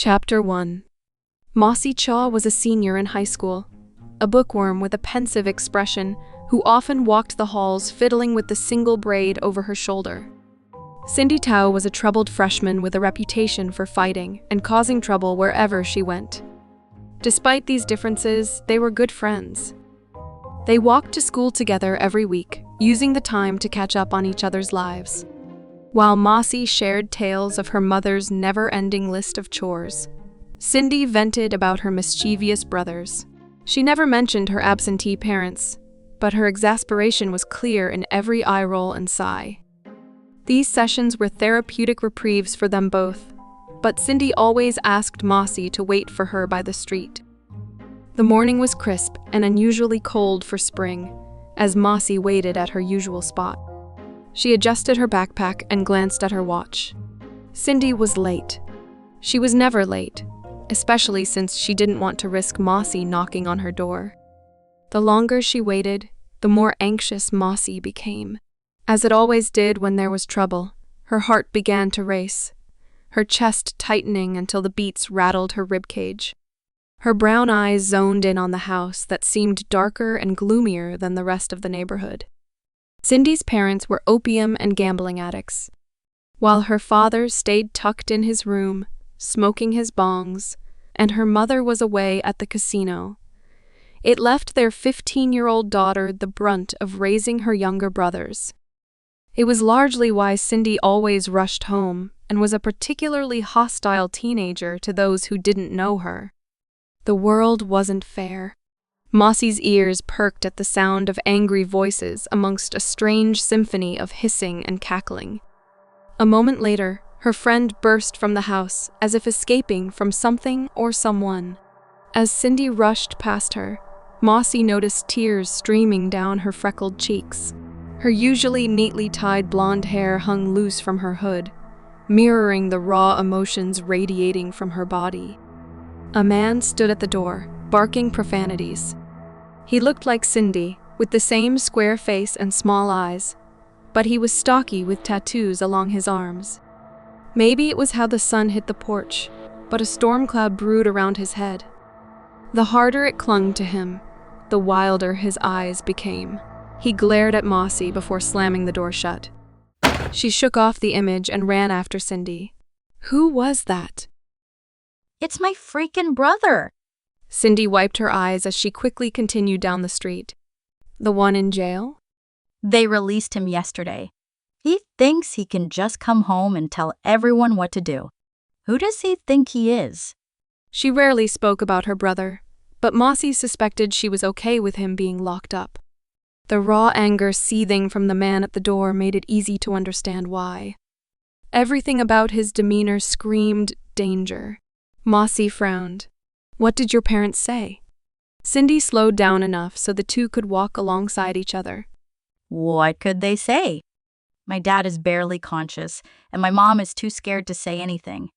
Chapter 1. Mossy Cha was a senior in high school, a bookworm with a pensive expression who often walked the halls fiddling with the single braid over her shoulder. Cindy Tao was a troubled freshman with a reputation for fighting and causing trouble wherever she went. Despite these differences, they were good friends. They walked to school together every week, using the time to catch up on each other's lives. While Mossy shared tales of her mother's never-ending list of chores, Cindy vented about her mischievous brothers. She never mentioned her absentee parents, but her exasperation was clear in every eye roll and sigh. These sessions were therapeutic reprieves for them both, but Cindy always asked Mossy to wait for her by the street. The morning was crisp and unusually cold for spring, as Mossy waited at her usual spot. She adjusted her backpack and glanced at her watch. Cindy was late. She was never late, especially since she didn't want to risk Mossy knocking on her door. The longer she waited, the more anxious Mossy became. As it always did when there was trouble, her heart began to race, her chest tightening until the beats rattled her ribcage. Her brown eyes zoned in on the house that seemed darker and gloomier than the rest of the neighborhood. Cindy's parents were opium and gambling addicts, while her father stayed tucked in his room, smoking his bongs, and her mother was away at the casino. It left their 15-year-old daughter the brunt of raising her younger brothers. It was largely why Cindy always rushed home and was a particularly hostile teenager to those who didn't know her. The world wasn't fair. Mossy's ears perked at the sound of angry voices amongst a strange symphony of hissing and cackling. A moment later, her friend burst from the house as if escaping from something or someone. As Cindy rushed past her, Mossy noticed tears streaming down her freckled cheeks. Her usually neatly tied blonde hair hung loose from her hood, mirroring the raw emotions radiating from her body. A man stood at the door, barking profanities. He looked like Cindy, with the same square face and small eyes, but he was stocky with tattoos along his arms. Maybe it was how the sun hit the porch, but a storm cloud brewed around his head. The harder it clung to him, the wilder his eyes became. He glared at Mossy before slamming the door shut. She shook off the image and ran after Cindy. Who was that? It's my freaking brother! Cindy wiped her eyes as she quickly continued down the street. The one in jail? They released him yesterday. He thinks he can just come home and tell everyone what to do. Who does he think he is? She rarely spoke about her brother, but Mossy suspected she was okay with him being locked up. The raw anger seething from the man at the door made it easy to understand why. Everything about his demeanor screamed danger. Mossy frowned. What did your parents say? Cindy slowed down enough so the two could walk alongside each other. What could they say? My dad is barely conscious, and my mom is too scared to say anything.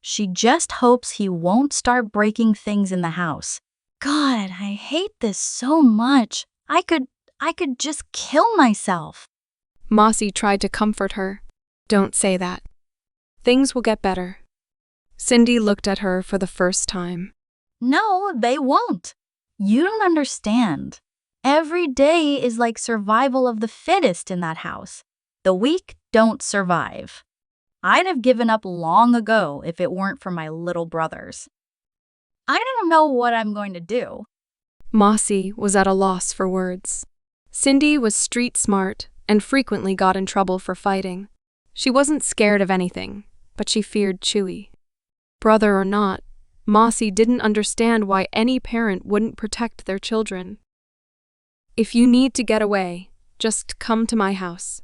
She just hopes he won't start breaking things in the house. God, I hate this so much. I could just kill myself. Mossy tried to comfort her. Don't say that. Things will get better. Cindy looked at her for the first time. No, they won't. You don't understand. Every day is like survival of the fittest in that house. The weak don't survive. I'd have given up long ago if it weren't for my little brothers. I don't know what I'm going to do. Mossy was at a loss for words. Cindy was street smart and frequently got in trouble for fighting. She wasn't scared of anything, but she feared Chewy. Brother or not, Mossy didn't understand why any parent wouldn't protect their children. If you need to get away, just come to my house.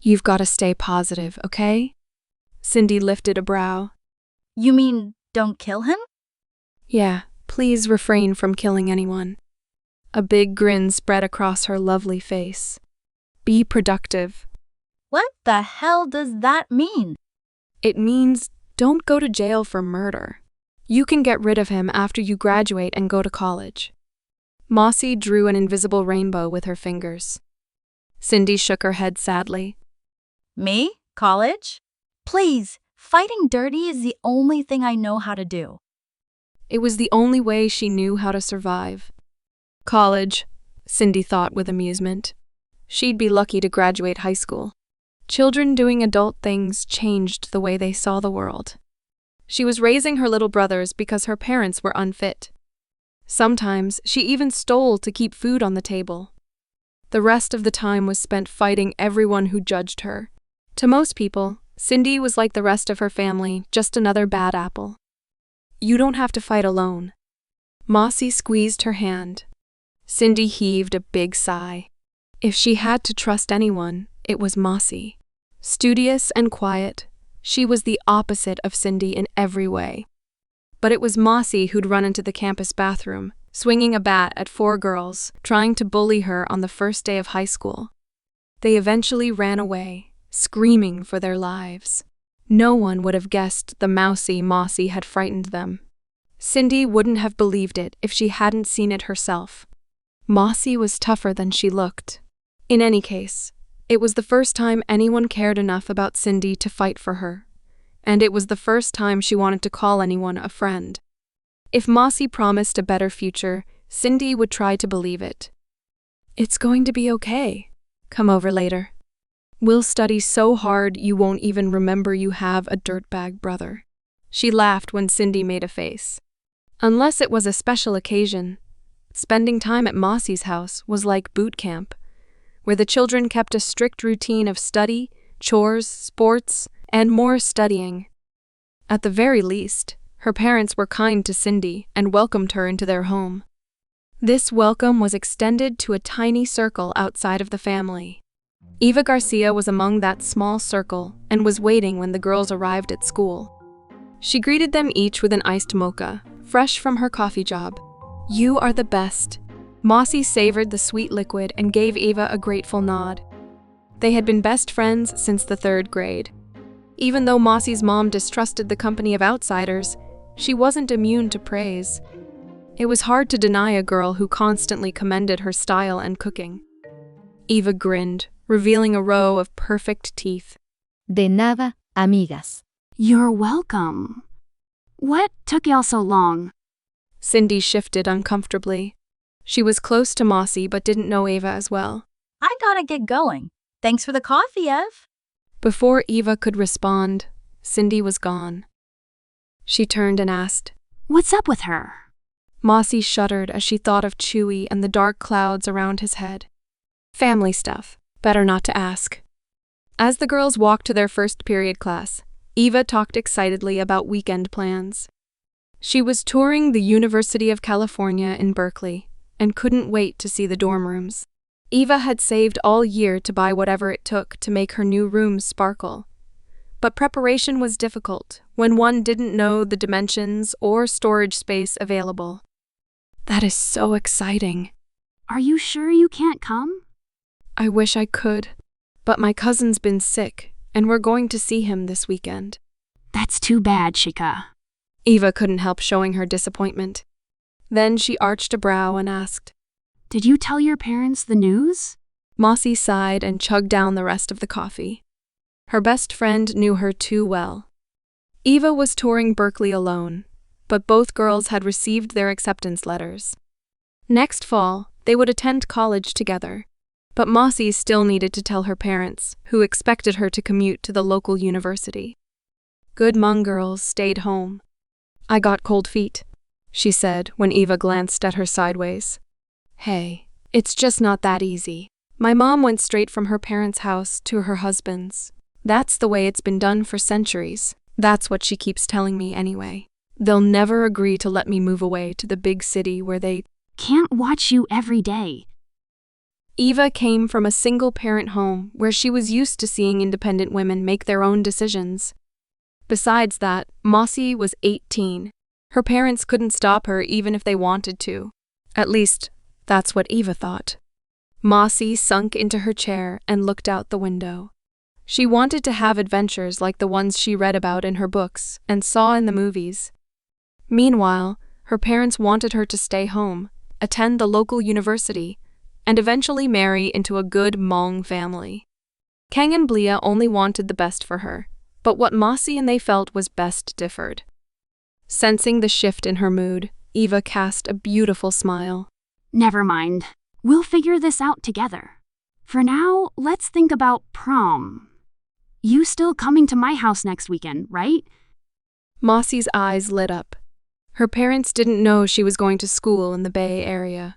You've got to stay positive, okay? Cindy lifted a brow. You mean don't kill him? Yeah, please refrain from killing anyone. A big grin spread across her lovely face. Be productive. What the hell does that mean? It means don't go to jail for murder. You can get rid of him after you graduate and go to college. Mossy drew an invisible rainbow with her fingers. Cindy shook her head sadly. Me? College? Please, Fighting dirty is the only thing I know how to do. It was the only way she knew how to survive. College, Cindy thought with amusement. She'd be lucky to graduate high school. Children doing adult things changed the way they saw the world. She was raising her little brothers because her parents were unfit. Sometimes she even stole to keep food on the table. The rest of the time was spent fighting everyone who judged her. To most people, Cindy was like the rest of her family, just another bad apple. You don't have to fight alone. Mossy squeezed her hand. Cindy heaved a big sigh. If she had to trust anyone, it was Mossy. Studious and quiet, she was the opposite of Cindy in every way. But it was Mossy who'd run into the campus bathroom, swinging a bat at 4 girls, trying to bully her on the first day of high school. They eventually ran away, screaming for their lives. No one would have guessed the mousy Mossy had frightened them. Cindy wouldn't have believed it if she hadn't seen it herself. Mossy was tougher than she looked. In any case, it was the first time anyone cared enough about Cindy to fight for her, and it was the first time she wanted to call anyone a friend. If Mossy promised a better future, Cindy would try to believe it. It's going to be okay. Come over later. We'll study so hard you won't even remember you have a dirtbag brother. She laughed when Cindy made a face. Unless it was a special occasion, spending time at Mossy's house was like boot camp, where the children kept a strict routine of study, chores, sports, and more studying. At the very least, her parents were kind to Cindy and welcomed her into their home. This welcome was extended to a tiny circle outside of the family. Eva Garcia was among that small circle and was waiting when the girls arrived at school. She greeted them each with an iced mocha, fresh from her coffee job. You are the best. Mossy savored the sweet liquid and gave Eva a grateful nod. They had been best friends since the 3rd grade. Even though Mossy's mom distrusted the company of outsiders, she wasn't immune to praise. It was hard to deny a girl who constantly commended her style and cooking. Eva grinned, revealing a row of perfect teeth. De nada, amigas. You're welcome. What took y'all so long? Cindy shifted uncomfortably. She was close to Mossy but didn't know Eva as well. I gotta get going. Thanks for the coffee, Ev. Before Eva could respond, Cindy was gone. She turned and asked, What's up with her? Mossy shuddered as she thought of Chewy and the dark clouds around his head. Family stuff. Better not to ask. As the girls walked to their first period class, Eva talked excitedly about weekend plans. She was touring the University of California in Berkeley and couldn't wait to see the dorm rooms. Eva had saved all year to buy whatever it took to make her new rooms sparkle. But preparation was difficult when one didn't know the dimensions or storage space available. That is so exciting. Are you sure you can't come? I wish I could, but my cousin's been sick, and we're going to see him this weekend. That's too bad, Chica. Eva couldn't help showing her disappointment. Then she arched a brow and asked, Did you tell your parents the news? Mossy sighed and chugged down the rest of the coffee. Her best friend knew her too well. Eva was touring Berkeley alone, but both girls had received their acceptance letters. Next fall, they would attend college together, but Mossy still needed to tell her parents, who expected her to commute to the local university. Good Hmong girls stayed home. I got cold feet, she said when Eva glanced at her sideways. Hey, it's just not that easy. My mom went straight from her parents' house to her husband's. That's the way it's been done for centuries. That's what she keeps telling me anyway. They'll never agree to let me move away to the big city where they can't watch you every day. Eva came from a single-parent home where she was used to seeing independent women make their own decisions. Besides that, Mossy was 18. Her parents couldn't stop her even if they wanted to. At least, that's what Eva thought. Mossy sunk into her chair and looked out the window. She wanted to have adventures like the ones she read about in her books and saw in the movies. Meanwhile, her parents wanted her to stay home, attend the local university, and eventually marry into a good Hmong family. Kang and Blia only wanted the best for her, But what Mossy and they felt was best differed. Sensing the shift in her mood, Eva cast a beautiful smile. Never mind. We'll figure this out together. For now, let's think about prom. You still coming to my house next weekend, right? Mossy's eyes lit up. Her parents didn't know she was going to school in the Bay Area,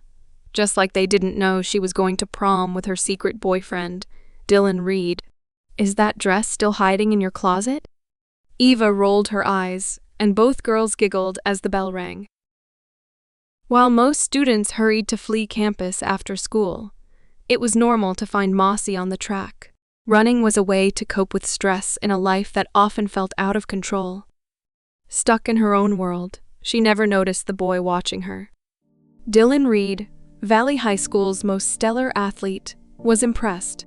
just like they didn't know she was going to prom with her secret boyfriend, Dylan Reed. Is that dress still hiding in your closet? Eva rolled her eyes, and both girls giggled as the bell rang. While most students hurried to flee campus after school, it was normal to find Mossy on the track. Running was a way to cope with stress in a life that often felt out of control. Stuck in her own world, she never noticed the boy watching her. Dylan Reed, Valley High School's most stellar athlete, was impressed.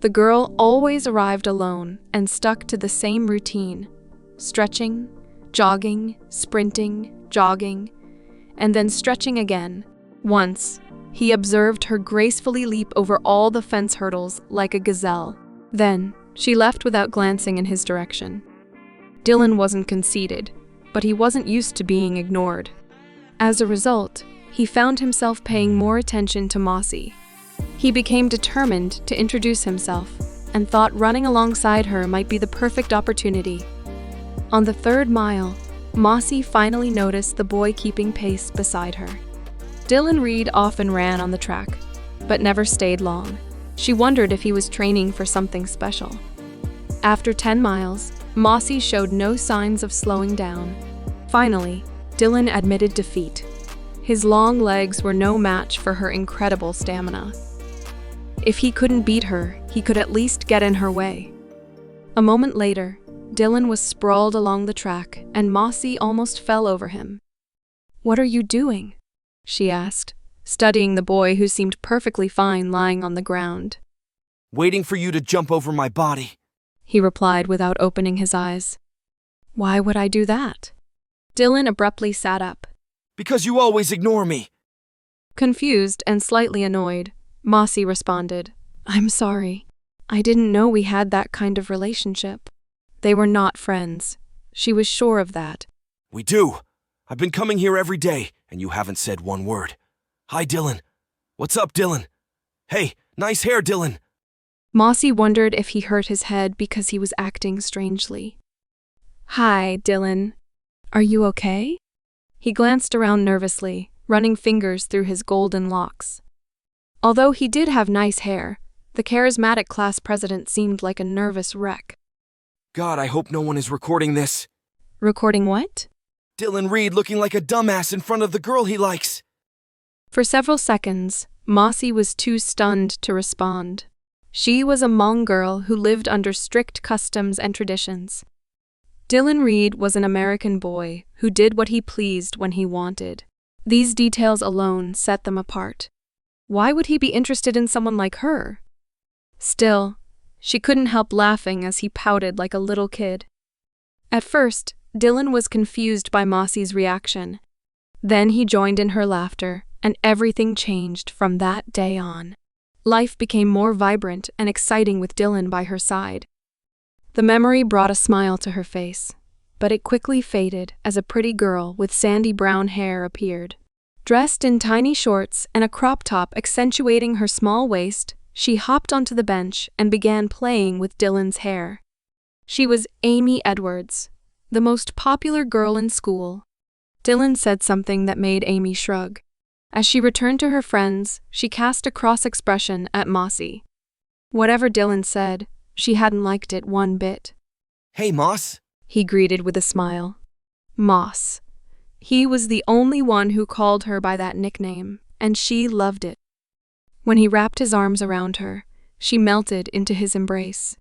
The girl always arrived alone and stuck to the same routine: stretching, jogging, sprinting, jogging, and then stretching again. Once, he observed her gracefully leap over all the fence hurdles like a gazelle. Then, she left without glancing in his direction. Dylan wasn't conceited, but he wasn't used to being ignored. As a result, he found himself paying more attention to Mossy. He became determined to introduce himself and thought running alongside her might be the perfect opportunity. On the 3rd mile, Mossy finally noticed the boy keeping pace beside her. Dylan Reed often ran on the track, but never stayed long. She wondered if he was training for something special. After 10 miles, Mossy showed no signs of slowing down. Finally, Dylan admitted defeat. His long legs were no match for her incredible stamina. If he couldn't beat her, he could at least get in her way. A moment later, Dylan was sprawled along the track, and Mossy almost fell over him. "What are you doing?" she asked, studying the boy who seemed perfectly fine lying on the ground. "Waiting for you to jump over my body," he replied without opening his eyes. "Why would I do that?" Dylan abruptly sat up. "Because you always ignore me." Confused and slightly annoyed, Mossy responded, "I'm sorry. I didn't know we had that kind of relationship." They were not friends. She was sure of that. "We do. I've been coming here every day, and you haven't said one word. Hi, Dylan. What's up, Dylan? Hey, nice hair, Dylan." Mossy wondered if he hurt his head because he was acting strangely. "Hi, Dylan. Are you okay?" He glanced around nervously, running fingers through his golden locks. Although he did have nice hair, the charismatic class president seemed like a nervous wreck. "God, I hope no one is recording this." Recording what? "Dylan Reed looking like a dumbass in front of the girl he likes." For several seconds, Mossy was too stunned to respond. She was a Hmong girl who lived under strict customs and traditions. Dylan Reed was an American boy who did what he pleased when he wanted. These details alone set them apart. Why would he be interested in someone like her? Still, she couldn't help laughing as he pouted like a little kid. At first, Dylan was confused by Mossy's reaction. Then he joined in her laughter, and everything changed from that day on. Life became more vibrant and exciting with Dylan by her side. The memory brought a smile to her face, but it quickly faded as a pretty girl with sandy brown hair appeared. Dressed in tiny shorts and a crop top accentuating her small waist, she hopped onto the bench and began playing with Dylan's hair. She was Amy Edwards, the most popular girl in school. Dylan said something that made Amy shrug. As she returned to her friends, she cast a cross expression at Mossy. Whatever Dylan said, she hadn't liked it one bit. "Hey, Moss." He greeted with a smile. Moss. He was the only one who called her by that nickname, and she loved it. When he wrapped his arms around her, she melted into his embrace.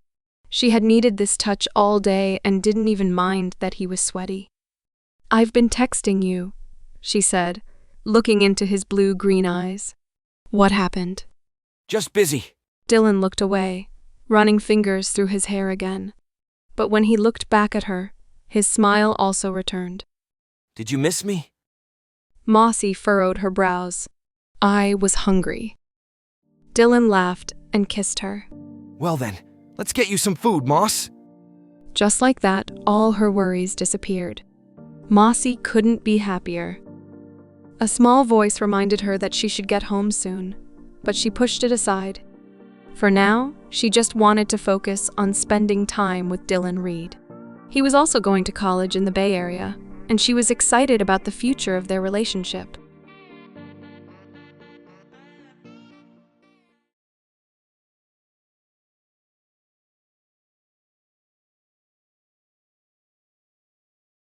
She had needed this touch all day and didn't even mind that he was sweaty. "I've been texting you," she said, looking into his blue-green eyes. "What happened?" "Just busy." Dylan looked away, running fingers through his hair again. But when he looked back at her, his smile also returned. "Did you miss me?" Mossy furrowed her brows. "I was hungry." Dylan laughed and kissed her. "Well then, let's get you some food, Moss." Just like that, all her worries disappeared. Mossy couldn't be happier. A small voice reminded her that she should get home soon, but she pushed it aside. For now, she just wanted to focus on spending time with Dylan Reed. He was also going to college in the Bay Area, and she was excited about the future of their relationship.